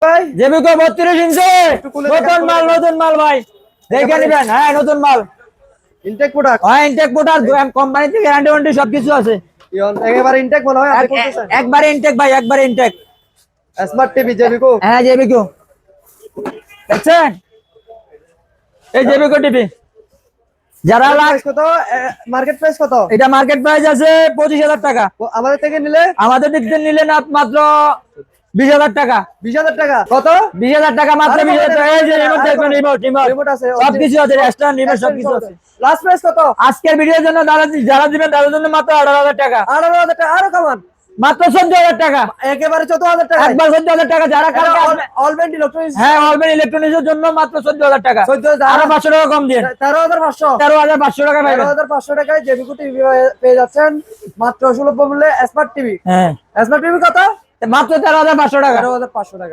ভাই জেবিকো 32 ইঞ্চি নতুন মাল ভাই দেখে নেবেন। হ্যাঁ নতুন মাল, ইনটেক প্রোডাক্ট। হ্যাঁ ইনটেক প্রোডাক্ট, কোম্পানি থেকে গ্যারান্টি ওয়ারেন্টি সবকিছু আছে। একেবারে ইনটেক মনে হয় আপনি বলতেছেন। একবারে ইনটেক ভাই, একবারে ইনটেক। Smart TV জেবিকো। হ্যাঁ জেবিকো দেখছেন, এই জেবিকো টিভি যারা কত মার্কেট প্রাইস কত? এটা মার্কেট প্রাইস আছে 25,000 টাকা। আমাদের থেকে নিলে, আমাদের দিক থেকে নিলে না মাত্র 20,000 টাকা। 20,000 টাকা। কত? 20,000 টাকা মাত্র। 20,000 টাকা। এই যে রিমোট দেখুন, রিমোট আছে, সবকিছু আছে, এক্সট্রা রিমোট সবকিছু আছে। লাস্ট প্রাইস কত? আজকের ভিডিওর জন্য যারা দিবেন তাদের জন্য মাত্র 18,000 টাকা। 18,000 টাকা আরো কমান, মাত্র 14,000 টাকা। একেবারে 14,000 টাকা। একবার 14,000 টাকা। যারা কালকে আসবে অলবেন্ড ইলেকট্রনিক্স। হ্যাঁ অলবেন ইলেকট্রনিক্স এর জন্য মাত্র 14,000 টাকা। 14,000 আরো 500 টাকা কম দিন। 13,500। 13,500 টাকা পাবেন। 13,500 টাকায় জেবিকো টিভি পেয়ে যাচ্ছেন মাত্র সুলভ মূল্যে। স্মার্ট টিভি, হ্যাঁ স্মার্ট টিভি কত? মাত্র 13,500 টাকা। 13,500 টাকা।